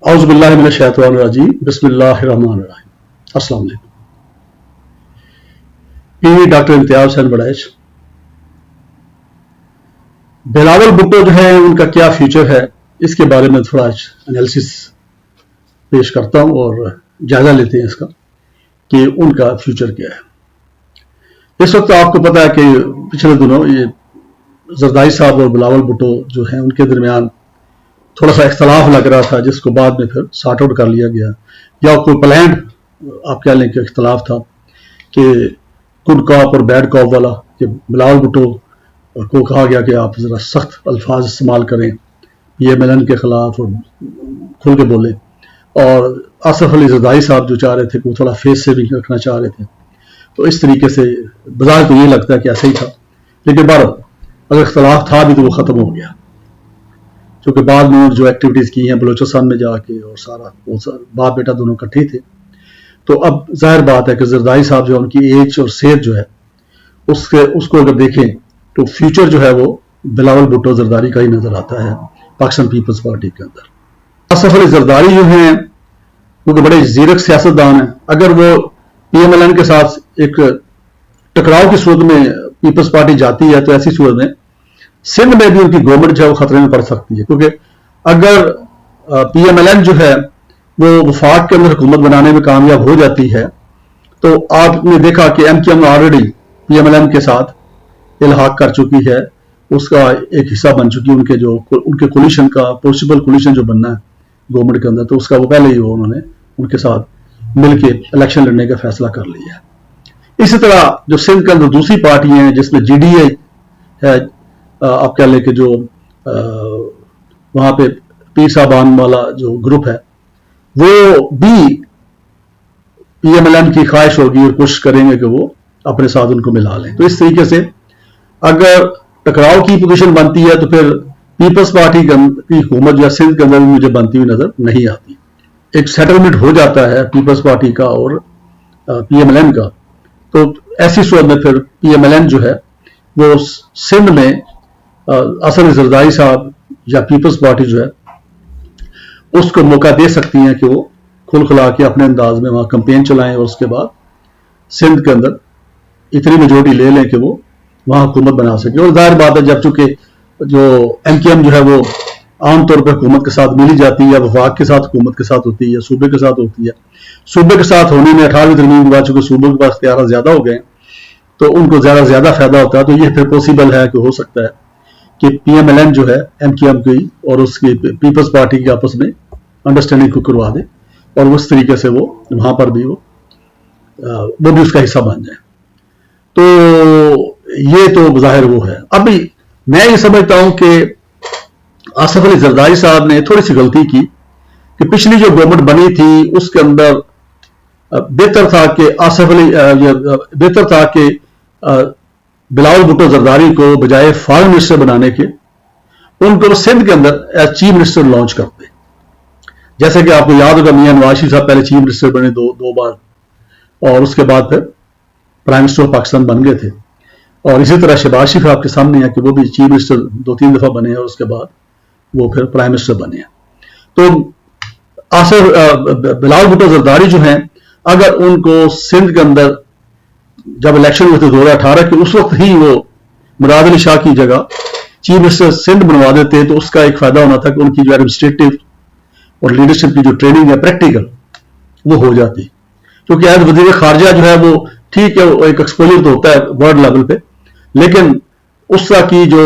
اعوذ باللہ من الشیطان الرجیم بسم اللہ الرحمن الرحیم۔ السلام علیکم۔ ڈاکٹر امتیاز حسین بڑیچ۔ بلاول بھٹو جو ہے ان کا کیا فیوچر ہے اس کے بارے میں تھوڑا انالیسس پیش کرتا ہوں اور جائزہ لیتے ہیں اس کا کہ ان کا فیوچر کیا ہے۔ اس وقت آپ کو پتا ہے کہ پچھلے دنوں یہ زرداری صاحب اور بلاول بھٹو جو ہیں ان کے درمیان تھوڑا سا اختلاف لگ رہا تھا، جس کو بعد میں پھر سارٹ آؤٹ کر لیا گیا، یا کوئی پلانڈ آپ کہہ لیں کہ اختلاف تھا کہ گڈ کاپ اور بیڈ کاپ والا، کہ بلاول بھٹو کو کہا گیا کہ آپ ذرا سخت الفاظ استعمال کریں پی ایم ایل این کے خلاف اور کھل کے بولیں، اور آصف علی زرداری صاحب جو چاہ رہے تھے کہ وہ تھوڑا فیس سیونگ رکھنا چاہ رہے تھے، تو اس طریقے سے بظاہر تو یہ لگتا ہے کہ ایسا ہی تھا، لیکن بہرحال اگر اختلاف تھا بھی تو وہ ختم ہو گیا، چونکہ بعد میں جو ایکٹیویٹیز کی ہیں بلوچستان میں جا کے اور سارا باپ بیٹا دونوں اکٹھے تھے، تو اب ظاہر بات ہے کہ زرداری صاحب جو ان کی ایج اور صحت جو ہے اس کو اگر دیکھیں تو فیوچر جو ہے وہ بلاول بھٹو زرداری کا ہی نظر آتا ہے پاکستان پیپلز پارٹی کے اندر۔ آصف علی زرداری جو ہیں وہ بڑے زیرک سیاستدان ہیں، اگر وہ پی ایم ایل این کے ساتھ ایک ٹکراؤ کی صورت میں پیپلز پارٹی جاتی ہے تو ایسی صورت میں سندھ میں بھی ان کی گورنمنٹ جو ہے وہ خطرے میں پڑ سکتی ہے، کیونکہ اگر پی ایم ایل این جو ہے وہ وفاق کے اندر حکومت بنانے میں کامیاب ہو جاتی ہے تو آپ نے دیکھا کہ M Q M already P M L N کے ساتھ الحاق کر چکی ہے، اس کا ایک حصہ بن چکی ہے، ان کے کولیشن کا پاسبل کولیشن جو بننا ہے گورنمنٹ کے اندر، تو اس کا وہ پہلے ہی انہوں نے ان کے ساتھ مل کے الیکشن لڑنے کا فیصلہ کر لیا ہے۔ اسی طرح جو سندھ کے اندر دوسری پارٹی ہیں جس میں جی ڈی اے ہے، آپ کہہ لیں کہ جو وہاں پہ پیر صاحبان والا جو گروپ ہے وہ بھی پی ایم ایل این کی خواہش ہوگی اور کوشش کریں گے کہ وہ اپنے ساتھ ان کو ملا لیں، تو اس طریقے سے اگر ٹکراؤ کی پوزیشن بنتی ہے تو پھر پیپلز پارٹی کی حکومت جو سندھ کے اندر مجھے بنتی ہوئی نظر نہیں آتی۔ ایک سیٹلمنٹ ہو جاتا ہے پیپلز پارٹی کا اور پی ایم ایل این کا، تو ایسی صورت میں پھر پی ایم ایل این جو ہے وہ سندھ میں آصف علی زرداری صاحب یا پیپلز پارٹی جو ہے اس کو موقع دے سکتی ہیں کہ وہ کھل کھلا کے اپنے انداز میں وہاں کمپین چلائیں اور اس کے بعد سندھ کے اندر اتنی میجورٹی لے لیں کہ وہ وہاں حکومت بنا سکے۔ اور ظاہر بات ہے جب چونکہ جو ایم کیو ایم جو ہے وہ عام طور پہ حکومت کے ساتھ ملی جاتی ہے، وفاق کے ساتھ حکومت کے ساتھ ہوتی ہے، صوبے کے ساتھ ہوتی ہے، صوبے کے ساتھ ہونے میں 18ویں ترمیم کے بعد چونکہ صوبوں کے پاس اختیارات زیادہ ہو گئے تو ان کو زیادہ فائدہ ہوتا ہے، تو یہ پھر پاسبل ہے کہ ہو سکتا ہے کہ پی ایم ایل این جو ہے ایم کیو ایم کی اور اس کی پیپلز پارٹی کی آپس میں انڈرسٹینڈنگ کو کروا دے اور اس طریقے سے وہ وہاں پر بھی وہ بھی اس کا حصہ بن جائے، تو یہ تو بظاہر وہ ہے۔ ابھی میں یہ سمجھتا ہوں کہ آصف علی زرداری صاحب نے تھوڑی سی غلطی کی کہ پچھلی جو گورنمنٹ بنی تھی اس کے اندر بہتر تھا کہ بلاول بھٹو زرداری کو بجائے فارن منسٹر بنانے کے ان کو سندھ کے اندر ایز چیف منسٹر لانچ کرتے، جیسے کہ آپ کو یاد ہوگا میاں نواز شریف صاحب پہلے چیف منسٹر بنے دو بار، اور اس کے بعد پھر پرائم منسٹر آف پاکستان بن گئے تھے، اور اسی طرح شہباز شریف آپ کے سامنے ہے کہ وہ بھی چیف منسٹر 2-3 دفعہ بنے اور اس کے بعد وہ پھر پرائم منسٹر بنے ہیں۔ تو بلاول بھٹو زرداری جو ہیں اگر ان کو سندھ کے اندر جب الیکشن ہوئے تھے 2018 کے اس وقت ہی وہ مراد علی شاہ کی جگہ چیف منسٹر سندھ بنوا دیتے تو اس کا ایک فائدہ ہونا تھا کہ ان کی جو ایڈمنسٹریٹو اور لیڈرشپ کی جو ٹریننگ ہے پریکٹیکل وہ ہو جاتی، کیونکہ ایز وزیر خارجہ جو ہے وہ ٹھیک ہے وہ ایک ایکسپوجر تو ہوتا ہے ورلڈ لیول پہ، لیکن اس طرح کی جو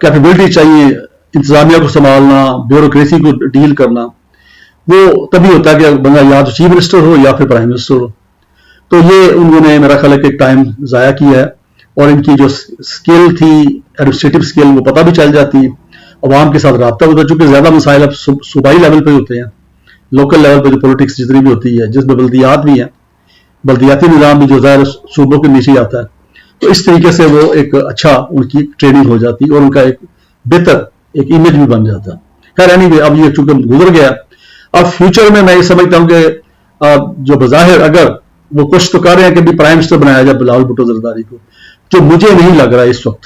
کیپیبلٹی چاہیے انتظامیہ کو سنبھالنا، بیوروکریسی کو ڈیل کرنا، وہ تبھی ہوتا ہے کہ بندہ یا تو چیف منسٹر ہو یا پھر پرائم منسٹر ہو۔ تو یہ انہوں نے میرا خیال ہے کہ ایک ٹائم ضائع کیا ہے، اور ان کی جو اسکل تھی ایڈمنسٹریٹو اسکل وہ پتہ بھی چل جاتی، عوام کے ساتھ رابطہ ہوتا ہے، چونکہ زیادہ مسائل اب صوبائی لیول پہ ہوتے ہیں، لوکل لیول پہ جو پولیٹکس جتنی بھی ہوتی ہے جس میں بلدیات بھی ہیں، بلدیاتی نظام بھی جو ظاہر صوبوں کے نیچے آتا ہے، تو اس طریقے سے وہ ایک اچھا ان کی ٹریننگ ہو جاتی اور ان کا ایک بہتر ایک امیج بھی بن جاتا ہے۔ خیر اینی اب یہ چونکہ گزر گیا، اب فیوچر میں یہ سمجھتا ہوں کہ جو بظاہر اگر وہ کوشش تو کر رہے ہیں کہ بھی پرائم منسٹر بنایا جائے بلاول بھٹو زرداری کو، جو مجھے نہیں لگ رہا اس وقت،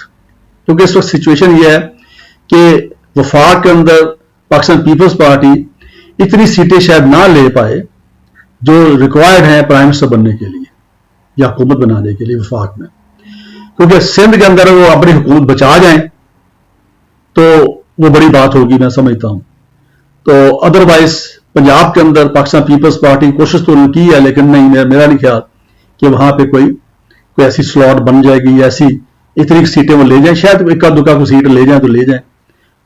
کیونکہ اس وقت سچویشن یہ ہے کہ وفاق کے اندر پاکستان پیپلز پارٹی इतनी सीटें शायद ना ले पाए जो रिक्वायर्ड हैं प्राइम मिनिस्टर बनने के लिए या हुकूमत बनाने के लिए वफाक में, क्योंकि सिंध के अंदर वो अपनी हुकूमत बचा जाएं तो वो बड़ी बात होगी, मैं समझता हूं। तो अदरवाइज पंजाब के अंदर पाकिस्तान पीपल्स पार्टी कोशिश तो उन्होंने की है, लेकिन नहीं, मेरा नहीं ख्याल कि वहां पे कोई ऐसी स्लॉट बन जाएगी, ऐसी इतनी सीटें वो ले जाएं। शायद इक्का दुक्का को सीट ले जाएं तो ले जाएं,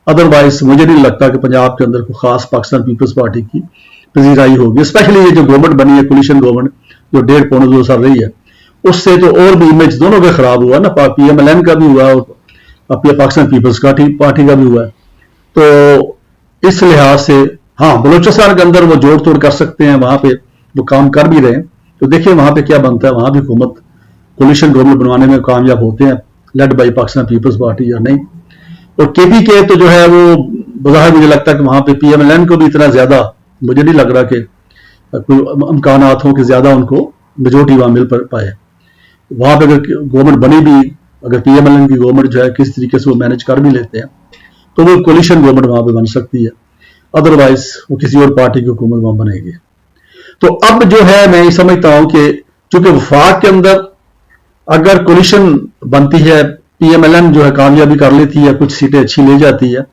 अदरवाइज मुझे नहीं लगता कि पंजाब के अंदर कोई खास पाकिस्तान पीपल्स पार्टी की पजीराई होगी। स्पेशली ये जो गवर्नमेंट बनी है, कोलिशन गवर्नमेंट जो 1.5-2 साल रही है, उससे तो और भी इमेज दोनों का खराब हुआ ना, PMLN का भी हुआ और पाकिस्तान पीपल्स पार्टी का भी हुआ है। तो इस लिहाज से हाँ, बलूचिस्तान के अंदर वो जोड़ तोड़ कर सकते हैं, वहां पे वो काम कर भी रहे हैं। तो देखिए वहां पे क्या बनता है, वहां भी हुकूमत कोलिशन गवर्नमेंट बनवाने में कामयाब होते हैं led by Pakistan peoples party या नहीं। और KPK तो जो है वो बज़ाहिर मुझे लगता है कि वहां पे PMLN को भी इतना ज्यादा मुझे नहीं लग रहा कि कोई इम्कानात हो कि ज्यादा उनको मेजोरिटी वहां मिल पाए। वहां पे अगर गवर्नमेंट बनी भी, अगर PMLN की गवर्नमेंट जो है किस तरीके से वो मैनेज कर भी लेते हैं तो वो कोलिशन गवर्नमेंट वहां पे बन सकती है, अदरवाइज वो किसी और पार्टी की हुकूमत वहां बनेगी। तो अब जो है मैं ये समझता हूं कि चूंकि वफाक के अंदर अगर कोलिशन बनती है, PMLN जो है कामयाबी कर लेती है, कुछ सीटें अच्छी ले जाती है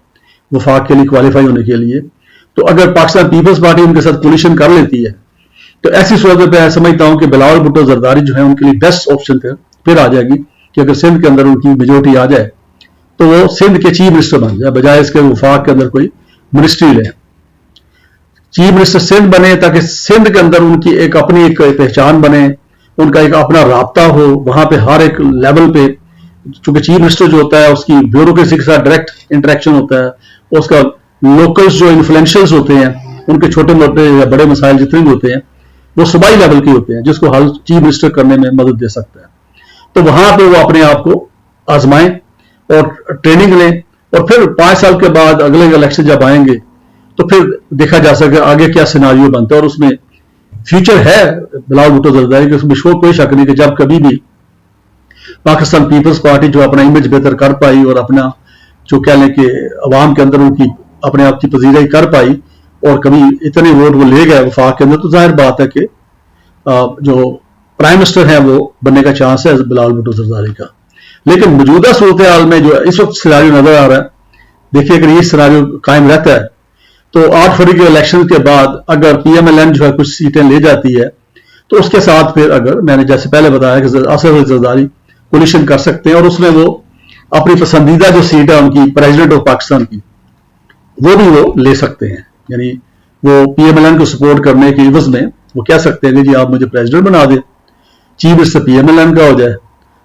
वफाक के लिए क्वालिफाई होने के लिए, तो अगर पाकिस्तान पीपल्स पार्टी उनके साथ कोलिशन कर लेती है तो ऐसी सूरत पे समझता हूं कि बिलावल भुट्टो जरदारी जो है उनके लिए बेस्ट ऑप्शन फिर आ जाएगी कि अगर सिंध के अंदर उनकी मेजोरिटी आ जाए तो वो सिंध के चीफ मिनिस्टर बन जाए, बजाय इसके वफाक के अंदर कोई मिनिस्ट्री ले। चीफ मिनिस्टर सिंध बने ताकि सिंध के अंदर उनकी एक अपनी एक पहचान बने, उनका एक अपना राब्ता हो, वहां पे हर एक लेवल पे, चूंकि चीफ मिनिस्टर जो होता है उसकी ब्यूरोक्रेसी के साथ डायरेक्ट इंटरेक्शन होता है, उसका लोकल्स जो इन्फ्लुएंशियल्स होते हैं उनके छोटे मोटे या बड़े मसाइल जितने भी होते हैं वो सूबाई लेवल के होते हैं, जिसको हल चीफ मिनिस्टर करने में मदद दे सकता है। तो वहां पे वो अपने आप को आजमाएं और ट्रेनिंग लें, और फिर 5 साल के बाद अगले इलेक्शन जब आएंगे तो फिर देखा जा सके आगे क्या सिनारियो बनता है। और उसमें फ्यूचर है बिलावल भुट्टो जरदारी के, उसमें कोई शक नहीं कि जब कभी भी पाकिस्तान पीपल्स पार्टी जो अपना इमेज बेहतर कर पाई और अपना जो कह लें कि अवाम के अंदर उनकी अपने आप की पजीराई कर पाई और कभी इतने वोट वो ले गए वफाक के अंदर, तो जाहिर बात है कि जो प्राइम मिनिस्टर है वो बनने का चांस है बिलावल भुट्टो जरदारी का। लेकिन मौजूदा सूरत हाल में जो इस वक्त सिनारियो नजर आ रहा है, देखिए अगर ये सिनारियो कायम रहता है तो 8 फरवरी के इलेक्शन के बाद अगर PMLN जो है कुछ सीटें ले जाती है तो उसके साथ फिर अगर मैंने जैसे पहले बताया कि असद जरदारी कोलिशन कर सकते हैं और उसमें वो अपनी पसंदीदा जो सीट है उनकी प्रेसिडेंट ऑफ पाकिस्तान की वो भी वो ले सकते हैं। यानी वो PMLN को सपोर्ट करने के इवज में वो कह सकते हैं कि जी आप मुझे प्रेसिडेंट बना दें, चीफ मिनिस्टर PMLN का हो जाए,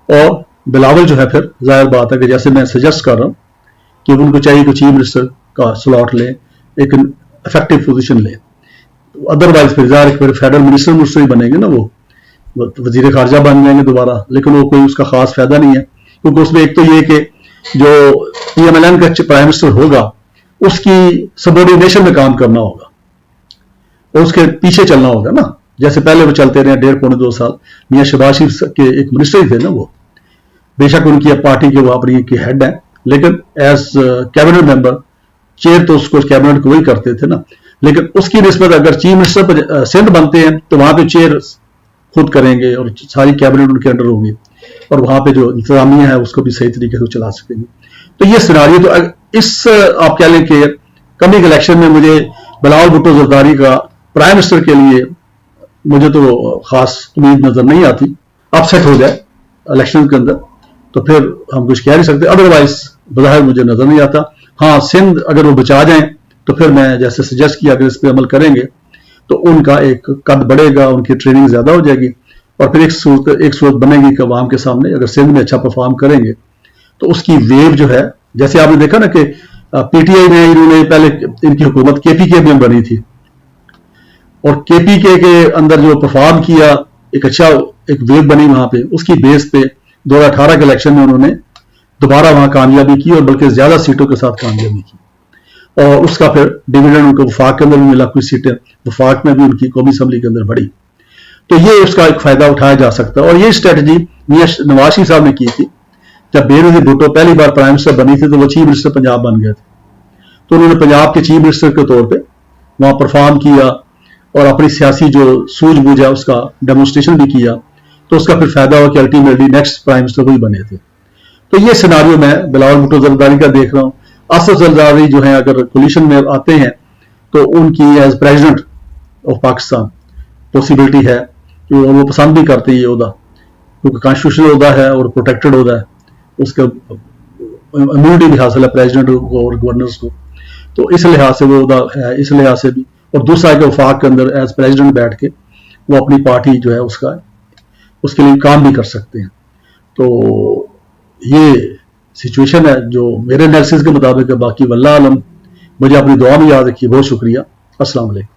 और बिलावल जो है फिर जाहिर बात है कि जैसे मैं सजेस्ट कर रहा हूं कि उनको चाहिए कि चीफ मिनिस्टर का स्लॉट ले, एक इफेक्टिव पोजीशन ले, अदरवाइज फिर जाहिर फिर फेडरल मिनिस्टर ही बनेंगे ना, वो वजीर खारजा बन जाएंगे दोबारा, लेकिन वो कोई उसका खास फायदा नहीं है, क्योंकि उसमें एक तो ये कि जो PMLN का प्राइम मिनिस्टर होगा उसकी सबॉर्डिनेशन में काम करना होगा और उसके पीछे चलना होगा ना, जैसे पहले वो चलते रहे 1.5-2 साल। मियां शहबाज शरीफ के एक मिनिस्टर ही थे ना वो, बेशक उनकी पार्टी के वो अपनी की हेड है, लेकिन एज कैबिनेट मेंबर चेयर तो उसको कैबिनेट को वही करते थे ना, लेकिन उसकी निस्बत अगर चीफ मिनिस्टर सिंध बनते हैं तो वहां पे चेयर खुद करेंगे और सारी कैबिनेट उनके अंडर होगी और वहां पे जो इंतजामिया है उसको भी सही तरीके से चला सकेंगे। तो ये सिनारियो तो इस आप कह लें कि कमिंग इलेक्शन में मुझे बिलावल भुट्टो जरदारी का प्राइम मिनिस्टर के लिए मुझे तो खास उम्मीद नजर नहीं आती। अपसेट हो जाए इलेक्शन के अंदर तो फिर हम कुछ कह नहीं सकते, अदरवाइज बज़ाहिर मुझे नजर नहीं आता। हाँ, सिंध अगर वो बचा जाएं तो फिर मैं जैसे सजेस्ट किया अगर इस पर अमल करेंगे तो उनका एक कद बढ़ेगा, उनकी ट्रेनिंग ज्यादा हो जाएगी और फिर एक सूरत बनेगी कि अवाम के सामने अगर सिंध में अच्छा परफॉर्म करेंगे तो उसकी वेव जो है, जैसे आपने देखा ना कि PTI में इन्होंने पहले इनकी हुकूमत KPK में बनी थी और KPK के अंदर जो परफॉर्म किया एक अच्छा एक वेव बनी वहां पे, उसकी बेस पे 2018 के इलेक्शन में उन्होंने दोबारा वहां कामयाबी की और बल्कि ज्यादा सीटों के साथ कामयाबी की और उसका फिर डिविडेंड उनको वफाक के अंदर भी मिला, कुछ सीटें वफाक में भी उनकी कौमी असम्बली के अंदर बढ़ी। तो ये उसका एक फायदा उठाया जा सकता है और ये स्ट्रेटजी मियां नवाज शरीफ साहब ने की थी। जब बेनजीर भुट्टो पहली बार प्राइम मिनिस्टर बनी थी तो वो चीफ मिनिस्टर पंजाब बन गए थे, तो उन्होंने पंजाब के चीफ मिनिस्टर के तौर पे वहाँ परफॉर्म किया और अपनी सियासी जो सूझबूझ है उसका डेमोन्स्ट्रेशन भी किया, तो उसका फिर फायदा हुआ कि अल्टीमेटली नेक्स्ट प्राइम मिनिस्टर वही बने थे। तो ये सिनारियो मैं बिलावल भुट्टो जरदारी का देख रहा हूँ। असद जरदारी जो है अगर कोलिशन में आते हैं तो उनकी as president of Pakistan possibility है कि वो पसंद भी करते हैं ये ओहदा, क्योंकि कॉन्स्टिट्यूशनल ओहदा है और प्रोटेक्टेड ओहदा है, उसका इम्यूनिटी भी हासिल है प्रेसिडेंट को और गवर्नर्स को, तो इस लिहाज से वो ओहदा है, इस लिहाज से भी। और दूसरा है कि वफाक के अंदर एज प्रेसिडेंट बैठ के वो अपनी पार्टी जो है उसके लिए काम भी कर सकते हैं। तो ये सिचुएशन है जो मेरे एनालिसिस के मुताबिक है। बाकी वल्लाह आलम, मुझे अपनी दुआ में याद रखिए। बहुत शुक्रिया। अस्सलाम वालेकुम।